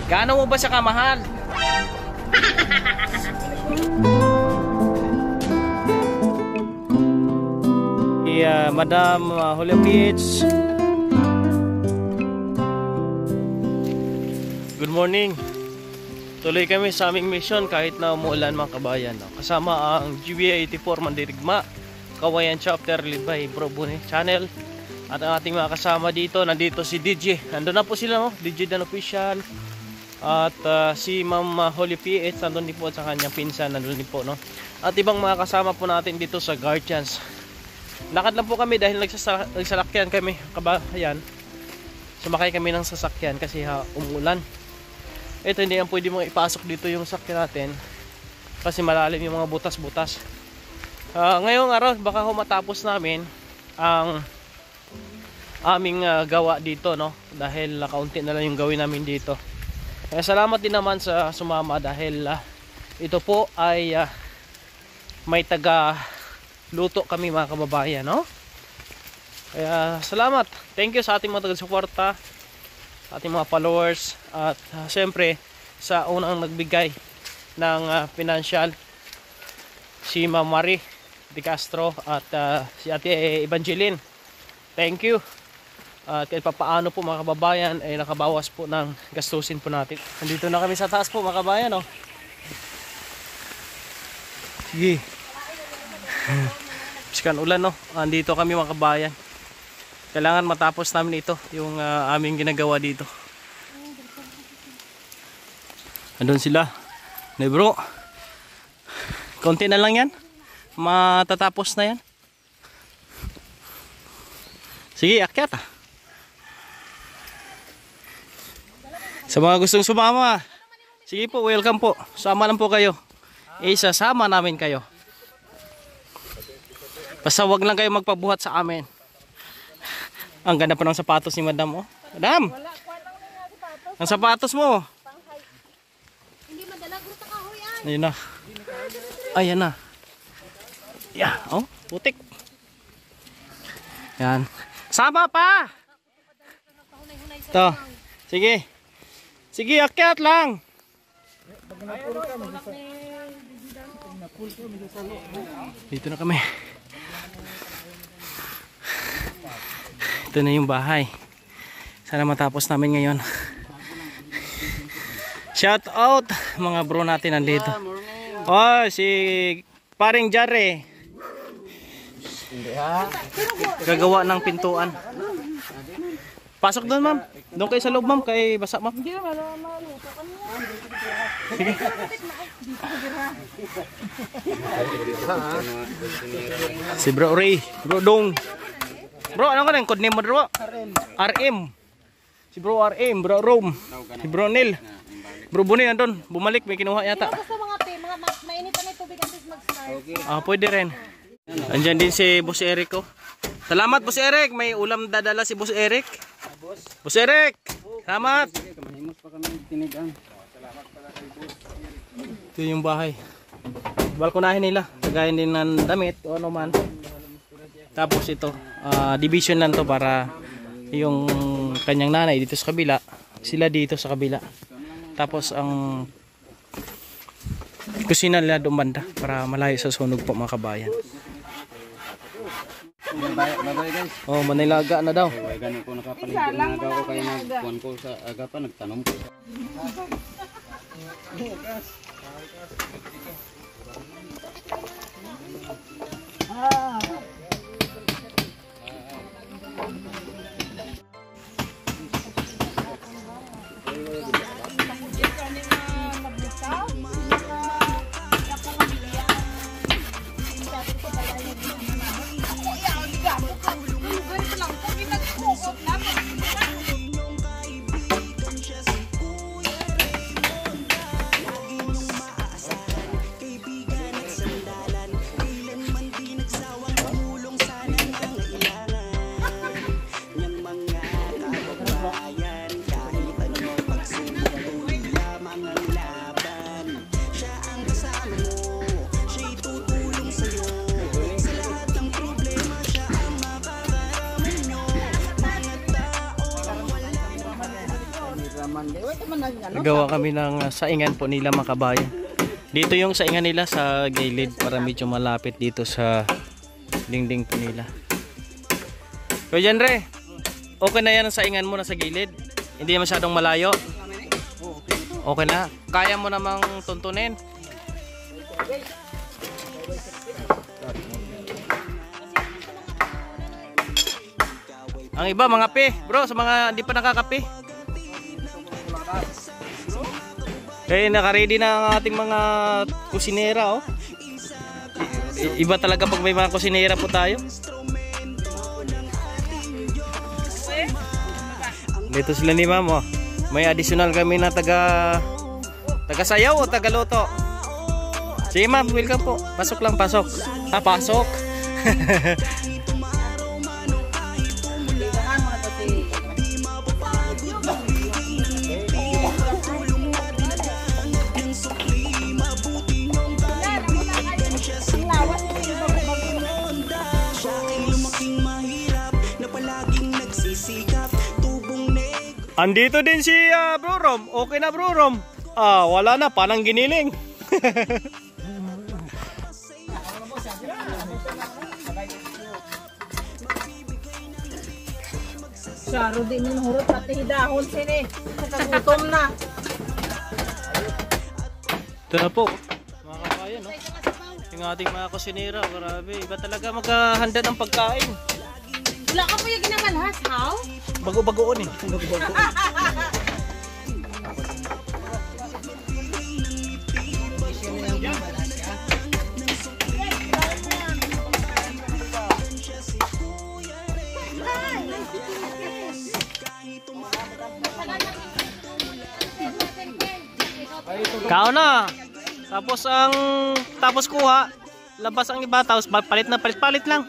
Gaano mo ba siya kamahal? Madam Julio Beach. Good morning. Tuloy kami sa aming mission kahit na umuulan mga kabayan. Kasama ang GBA 84 Mandirigma, Kawayan Chapter led by Bro Bune Channel. At ang ating mga kasama dito, nandito si DJ. Nandun na po sila, no? DJ Dan Official. At si Ma'am Holy PH nandun din po at sa kanyang pinsan nandun din po, no? At ibang mga kasama po natin dito sa Guardians. Lakad lang po kami dahil nagsalakyan kami, kabayan. Sumakay kami ng sasakyan kasi umuulan. Ito hindi yan pwede mong ipasok dito yung sakyan natin kasi malalim yung mga butas-butas. Ngayong araw baka matapos namin ang aming gawa dito, no? Dahil kaunti na lang yung gawin namin dito. Kaya salamat din naman sa sumama dahil ito po ay may taga luto kami mga kababayan, no? Kaya salamat. Thank you sa ating mga taga-suporta, ating mga followers, at syempre sa unang nagbigay ng financial, si Ma'am Marie De Castro at si Ate Evangeline. Thank you. At kahit papaano po mga kababayan ay nakabawas po ng gastusin po natin. Nandito na kami sa taas po mga kababayan, no? Sige. Sikan ulan, no? Andito kami mga kabayan. Kailangan matapos namin ito, yung aming ginagawa dito. Andun sila. Ne bro, konti na lang yan. Matatapos na yan. Sige, akyat ah. Sa mga gustong sumama, sige po, welcome po. Sama lang po kayo. Isasama namin kayo. Basta wag lang kayo magpabuhat sa amin. Ang ganda pa ng sapatos ni Madam, oh. Madam! Ang sapatos mo. Hindi madala, gusto ka ho yan. Ayun na. Ayan na. Yeah, oh, putik. Yan. Sama pa! Ito. Sige. Sige, akyat lang. Dito na kami. Ito na yung bahay. Sana matapos namin ngayon. Shout out mga bro natin nandito. Oh, si paring Jare. Gagawa ng pintuan. Pasok doon, ma'am. Doon kayo sa loob, ma'am. Kay basa, ma'am. Sige. Si Bro Ray, Bro Dong. Bro, ano ka rin? Code name mo, bro? RM. Si Bro RM, Bro Rome. Si Bro Nil. Bro Buni, andun. Bumalik, may kinuha yata. Basta mga mainitan na tubig at mag-start. Ah, pwede rin. Andyan din si Boss Eric, oh. Salamat, Boss Eric. May ulam dadala si Boss Eric. Boss Eric, salamat. Ito yung bahay. Balkonahin nila. Lagayin din ng damit o ano man. Tapos ito, division lang to para yung kanyang nanay dito sa kabila, sila dito sa kabila. Tapos ang kusina nila doon banda para malayo sa sunog po mga kabayan. Bye-bye guys. Oh, Manilaga na daw. Ganun ko nakapaligid na agaw ko kaya nagkuhan ko sa agapan, nagtanom ko. Gawa kami ng saingan po nila mga kabayan. Dito yung saingan nila sa gilid para medyo malapit dito sa dingding po nila. Kuya Janre, okay na yan ang saingan mo na sa gilid? Hindi masyadong malayo? Okay na? Kaya mo namang tuntunin? Ang iba mga pe, bro, sa mga hindi pa nakakape. Eh, naka-ready na ang ating mga kusinera, oh. Iba talaga pag may mga kusinera po tayo. Dito sila ni ma'am, oh. May additional kami na taga sayaw o taga luto. Sige ma'am, welcome po. Pasok lang, pasok. Ah, pasok. Andito din si Bro Rom. Okay na Bro Rom. Wala na, panang giniling. Saro din yung hurot pati hidahon sini. Nakagutom na. Ito na po. Mga kabayan, no? Yung ating mga kusinera. Grabe. Iba talaga maghahanda ng pagkain. Wala ka po yung ginamalhas, how? Bago-bagoon eh. Bago-bagoon. Kao na. Tapos kuha, labas ang iba, tapos palit lang.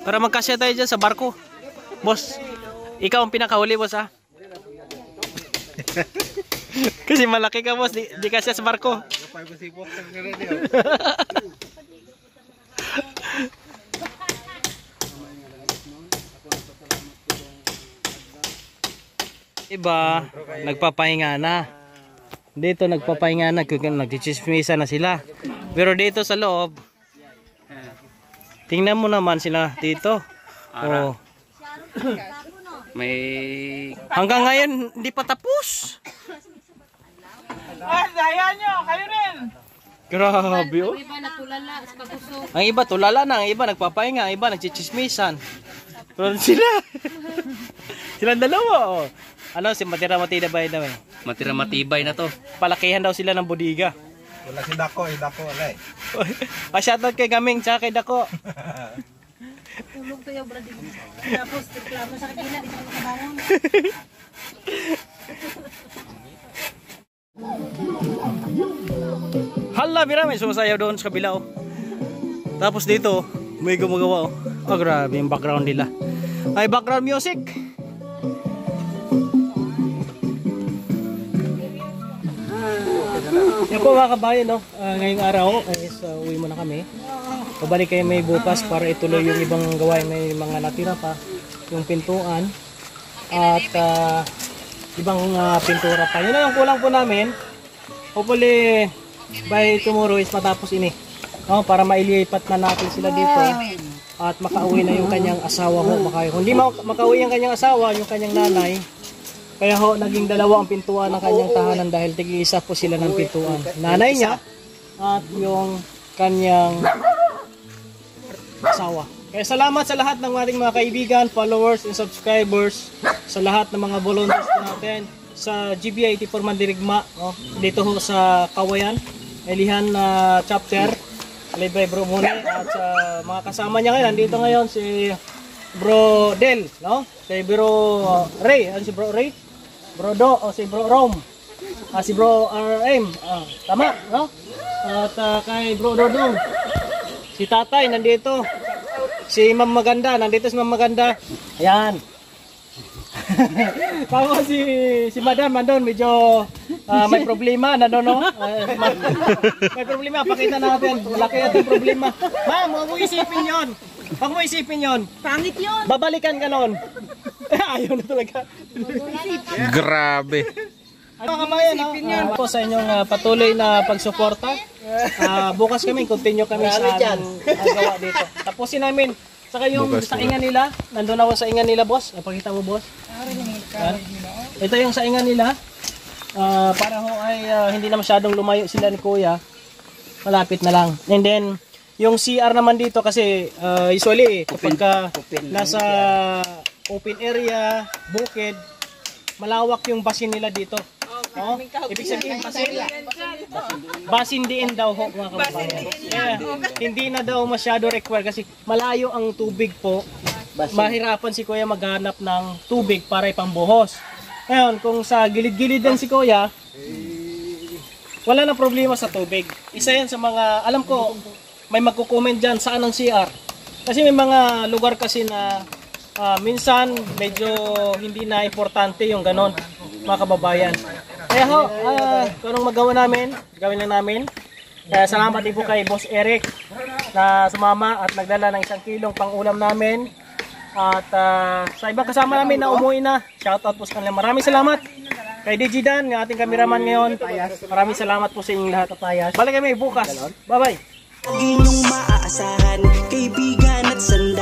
Para magkasya tayo dyan sa barko. Boss, ikaw ang pinakahuli, boss, ha? Kasi malaki ka, boss, di kasya sa barko. Iba, nagpapahinga na. Dito nagpapahinga na, nagchichismisa na sila. Pero dito sa loob, tingnan mo naman sila dito. Oh. May Hanggang ngayon hindi pa tapos. Daya nyo, kayo rin. Grabe, oh. Iba natulala sa pagusog. Ang iba tulala na, ang iba nagpapahinga, ang iba nagchichismisan. Pero sila, silang dalawa, oh. Ano, si Matira Matibay daw eh. matira matibay na to. Palakihan daw sila ng bodega. Wala si Dako, Dako alay. Pa-shoutout kay Gaming tsaka kay Dako. Tulog to yung brady. Tapos, reklamo sa kabila, di ka makabangon. Hala, bira, may sumasayaw doon sa kabila, oh. Tapos dito, may gumagawa, oh. Oh, grabe yung background nila. Ay, background music. Yan po mga kabayan, no? Ngayong araw is uwi muna kami. Pabalik kayo may bukas para ituloy yung ibang gawain. May mga natira pa, yung pintuan at ibang pintura pa. Yun na yung kulang po namin. Hopefully by tomorrow is matapos ini, no? Para mailipat na natin sila dito at makauwi na yung kanyang asawa ho. Kung hindi makauwi yung kanyang asawa, yung kanyang nanay, kaya ho, naging dalawa ang pintuan ng kanyang tahanan dahil tig-isa po sila ng pintuan. Nanay niya at yung kanyang asawa. Kaya salamat sa lahat ng ating mga kaibigan, followers, and subscribers, sa lahat ng mga volunteers natin sa GBI 84 Mandirigma, no? Dito ho sa Kawayan, Elihan chapter, Alibay Bro Mune, at sa mga kasama niya ngayon, nandito ngayon si Bro Del, no? Si Bro Ray, si Bro Ray? Bro Do, o si Bro Rom, si Bro RM, tama, no? At kay Bro Dodong, si Tatay nandito, si Ma'am Maganda, nandito si Ma'am Maganda, ayan. Tapos si Madam andun, medyo may problema, nandun, no? May problema, pakita natin, malaki natin problema. Ma'am, huwag mo isipin yun. Huwag mo isipin yun. Pangit yun. Babalikan ka nun. Ayaw na talaga. Grabe. Mga kabayan, po sa inyong patuloy na pagsuporta. Bukas kami, continue kami sa aming gawa dito. Tapusin namin. Saka yung saingan nila, nandun ako sa saingan nila, boss. Napakita mo, boss. Yan. Ito yung saingan nila. Para ho ay hindi na masyadong lumayo sila ni Kuya. Malapit na lang. And then, yung CR naman dito kasi usually kapag nasa open area, bukid, malawak yung basin nila dito. Oh, ibig sabihin basin diin daw ho mga kababayan. Hindi na daw masyado require kasi malayo ang tubig po. Mahirapan si Kuya maghanap ng tubig para ipambuhos. Ngayon, kung sa gilid-gilid din si Kuya, wala na problema sa tubig. Isa yan sa mga, alam ko, may magko-comment dyan saan ang CR. Kasi may mga lugar kasi na minsan medyo hindi na importante yung ganon, mga kababayan. Kaya ho, kung anong magawa namin, gawin lang namin. Kaya salamat din po kay Boss Eric na sumama at nagdala ng 1 kilong pang-ulam namin. At sa ibang kasama namin na umuwi na, shoutout po sa kanila. Maraming salamat kay Digidan, ng ating cameraman ngayon. Maraming salamat po sa inyong lahat at payas. Balik kami bukas. Bye-bye. Inyong maaasahan, kaibigan at sanda.